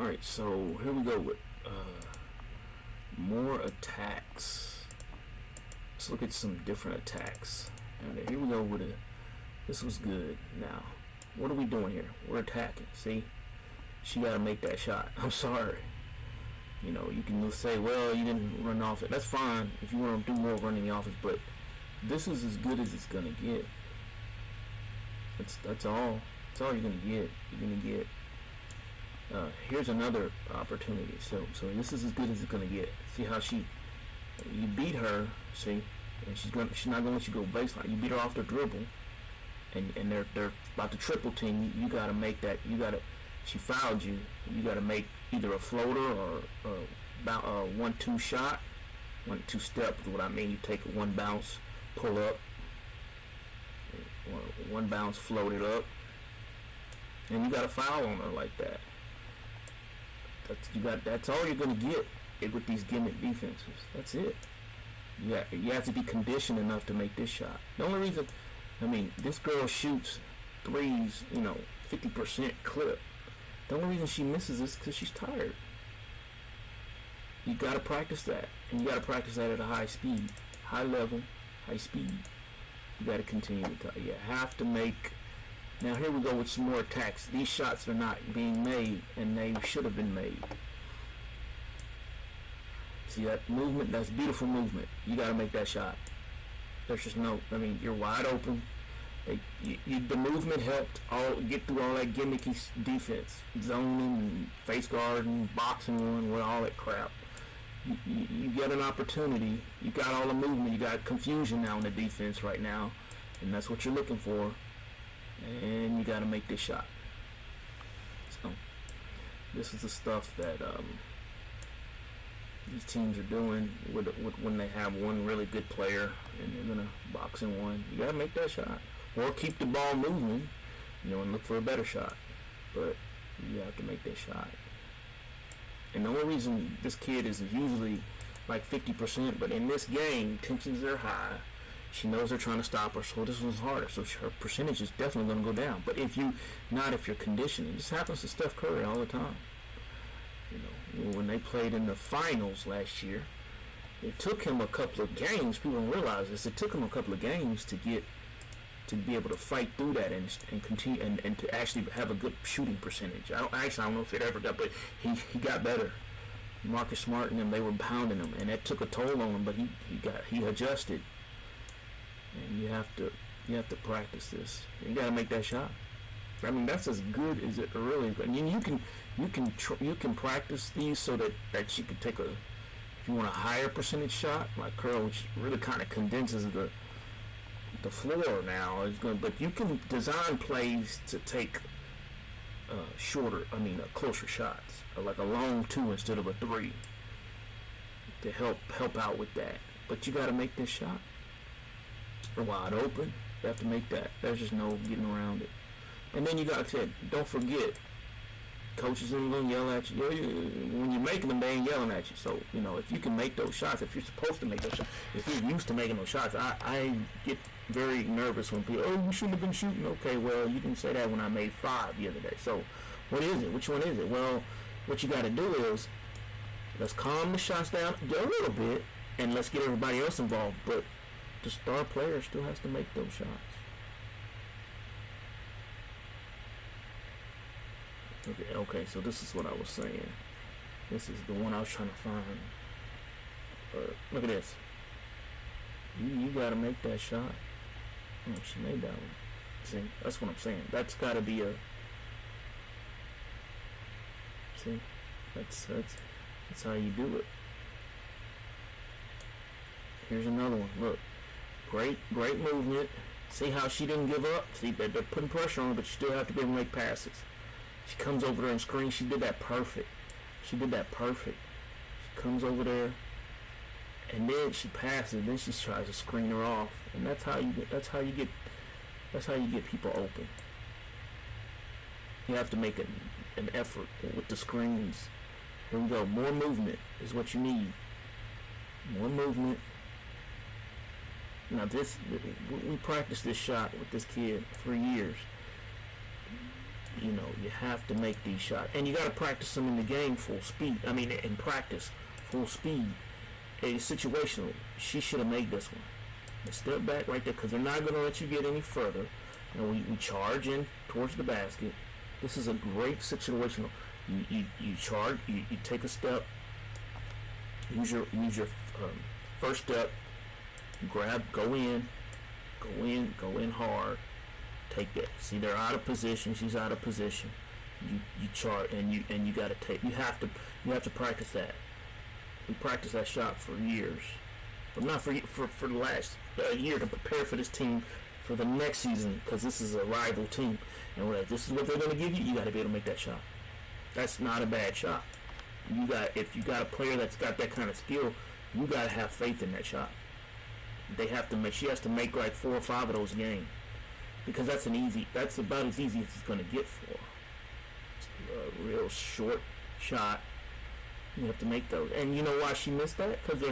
Alright, so here we go with more attacks. Let's look at some different attacks. And here we go with this was good. Now, what are we doing here? We're attacking. See? She got to make that shot. I'm sorry. You know, you can say, well, you didn't run off it. That's fine if you want to do more running the offense, but this is as good as it's going to get. That's all. That's all you're going to get. You're going to get here's another opportunity. So this is as good as it's gonna get. See how you beat her, see, and she's not gonna let you go baseline. You beat her off the dribble, and they're about to triple team. You gotta make that. She fouled you. You gotta make either a floater or about a 1-2 shot. 1-2 step is what I mean. You take one bounce, pull up, one bounce, float it up, and you got a foul on her like that. That's all you're going to get with these gimmick defenses. That's it. You have to be conditioned enough to make this shot. The only reason, I mean, this girl shoots threes, 50% clip. The only reason she misses is because she's tired. You got to practice that, and you got to practice that at a high speed, high level, high speed. You got to continue to. You have to make. Now here we go with some more attacks. These shots are not being made, and they should have been made. See that movement? That's beautiful movement. You got to make that shot. There's just no. I mean, you're wide open. The movement helped get through all that gimmicky defense, zoning, face guarding, boxing one, with all that crap. You get an opportunity. You got all the movement. You got confusion now in the defense right now, and that's what you're looking for. And you got to make this shot. So this is the stuff that these teams are doing when they have one really good player and they're gonna box in one. You got to make that shot, or keep the ball moving, and look for a better shot. But you have to make that shot. And the only reason this kid is usually like 50%, but in this game tensions are high. She knows they're trying to stop her, so this one's harder. So her percentage is definitely going to go down. But if you're conditioning, this happens to Steph Curry all the time. When they played in the finals last year, it took him a couple of games. People don't realize this. It took him a couple of games to be able to fight through that and continue and to actually have a good shooting percentage. I don't know if it ever got, but he got better. Marcus Smart and them, they were pounding him, and that took a toll on him. But he adjusted. And you have to practice this. You got to make that shot. I mean, that's as good as it really is. I mean, you can practice these so that you can take if you want a higher percentage shot like curl, which really kind of condenses the floor now. But you can design plays to take closer shots, like a long 2 instead of a 3, to help out with that. But you got to make this shot. Wide open, you have to make that. There's just no getting around it. And then you got to don't forget, coaches ain't gonna yell at you. When you're making them, they ain't yelling at you. So if you can make those shots, if you're supposed to make those shots, if you're used to making those shots, I get very nervous when people, you shouldn't have been shooting. Okay, well, you didn't say that when I made 5 the other day. So what is it? Which one is it? Well, what you got to do is let's calm the shots down a little bit, and let's get everybody else involved. But the star player still has to make those shots. Okay, so this is what I was saying. This is the one I was trying to find. Look at this. You got to make that shot. Oh, she made that one. See, that's what I'm saying. That's got to be a... See, that's how you do it. Here's another one. Look. Great movement. See how she didn't give up? See, they're putting pressure on her, but you still have to be able to make passes. She comes over there and screens. She did that perfect. She comes over there, and then she passes. Then she tries to screen her off, and that's how you get people open. You have to make an effort with the screens. Here we go. More movement is what you need. More movement. Now we practiced this shot with this kid for years. You have to make these shots, and you got to practice them in the game full speed. I mean, in practice, full speed. It's situational. She should have made this one. Step back right there, because they're not going to let you get any further. And we charge in towards the basket. This is a great situational. You charge. You take a step. Use your first step. Grab. Go in hard. Take that. See, they're out of position. She's out of position. You charge, and you got to take. You have to practice that. We practiced that shot for years, but not for the last year, to prepare for this team for the next season, because this is a rival team, and we're like, this is what they're going to give you. You got to be able to make that shot. That's not a bad shot. If you got a player that's got that kind of skill, you got to have faith in that shot. She has to make like 4 or 5 of those a game, because that's about as easy as it's going to get for a real short shot. You have to make those. And you know why she missed that? Because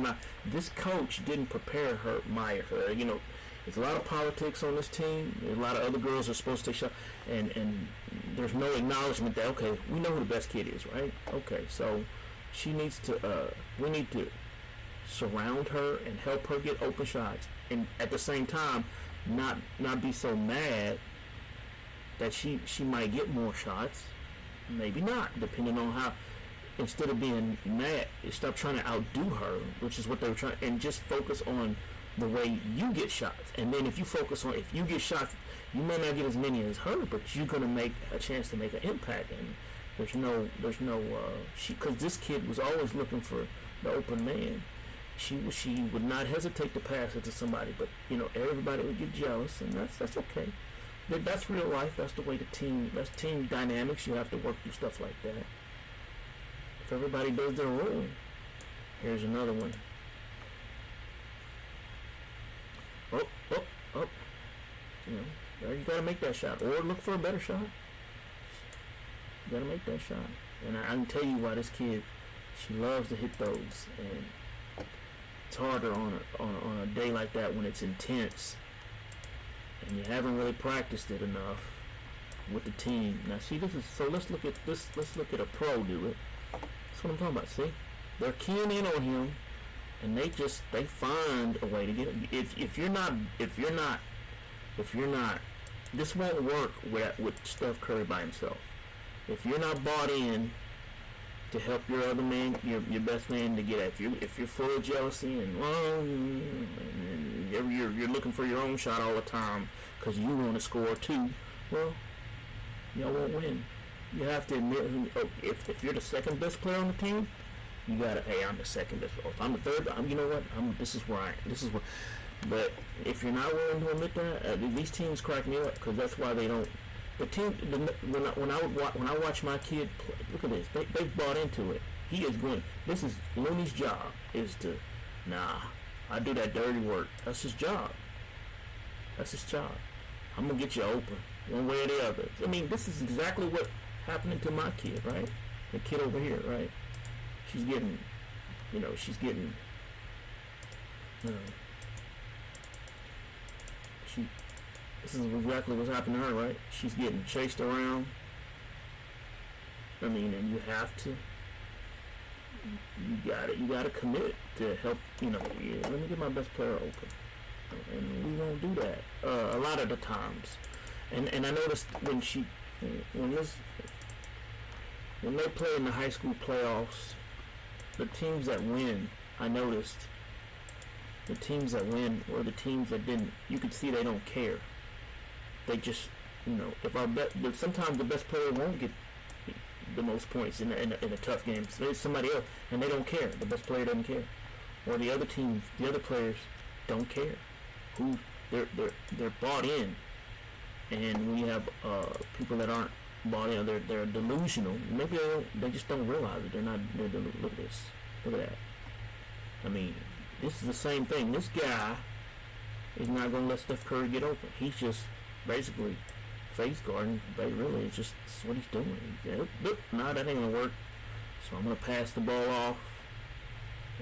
this coach didn't prepare her, Maya. There's a lot of politics on this team. There's a lot of other girls that are supposed to take shots. And there's no acknowledgement that, okay, we know who the best kid is, right? Okay, so we need to surround her and help her get open shots. And at the same time, not be so mad that she might get more shots. Maybe not, depending on how. Instead of being mad, stop trying to outdo her, which is what they were trying, and just focus on the way you get shots. And then if you get shots, you may not get as many as her, but you're gonna make a chance to make an impact. And because this kid was always looking for the open man. She would not hesitate to pass it to somebody, but everybody would get jealous, and that's okay. That's real life. That's the way that's team dynamics. You have to work through stuff like that. If everybody does their role, here's another one. Up. You gotta make that shot, or look for a better shot. You gotta make that shot, and I can tell you why this kid, she loves to hit those, and it's harder on a day like that when it's intense, and you haven't really practiced it enough with the team. Now, see, let's look at this. Let's look at a pro do it. That's what I'm talking about. See, they're keying in on him, and they find a way to get him. If you're not, this won't work with Steph Curry by himself. If you're not bought in to help your other man, your best man to get at, if you're full of jealousy and you're looking for your own shot all the time because you want to score too, well, y'all won't win. You have to admit, if you're the second best player on the team, you gotta, hey, I'm the second best. If I'm the third, you know what? This is where. But if you're not willing to admit that, these teams crack me up, because that's why they don't. The team, when I watch my kid play, look at this. They've bought into it. He is going. This is Looney's job. Is to, I do that dirty work. That's his job. I'm gonna get you open one way or the other. I mean, this is exactly what happening to my kid, right? The kid over here, right? She's getting. This is exactly what's happening to her, right? She's getting chased around. I mean, and you have to. You gotta commit to help. Let me get my best player open, and we won't do that a lot of the times. And I noticed when they play in the high school playoffs, the teams that win, I noticed, the teams that win or the teams that didn't, you could see they don't care. They just, sometimes the best player won't get the most points in a tough game. So there's somebody else, and they don't care. The best player doesn't care, or the other teams, the other players don't care. They're bought in, and when you have people that aren't bought in, they're delusional. Maybe they just don't realize it. Look at this. Look at that. I mean, this is the same thing. This guy is not going to let Steph Curry get open. He's just basically face guarding. But really, it's just what he's doing. That ain't going to work. So I'm going to pass the ball off,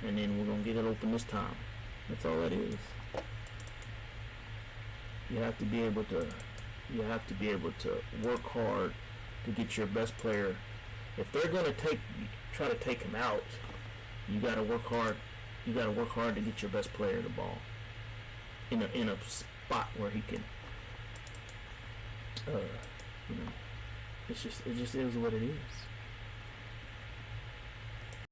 and then we're going to get it open this time. That's all that is. You have to be able to work hard to get your best player. If they're going to try to take him out, you got to work hard. You got to work hard to get your best player the ball in a spot where he can. You know, it just is what it is.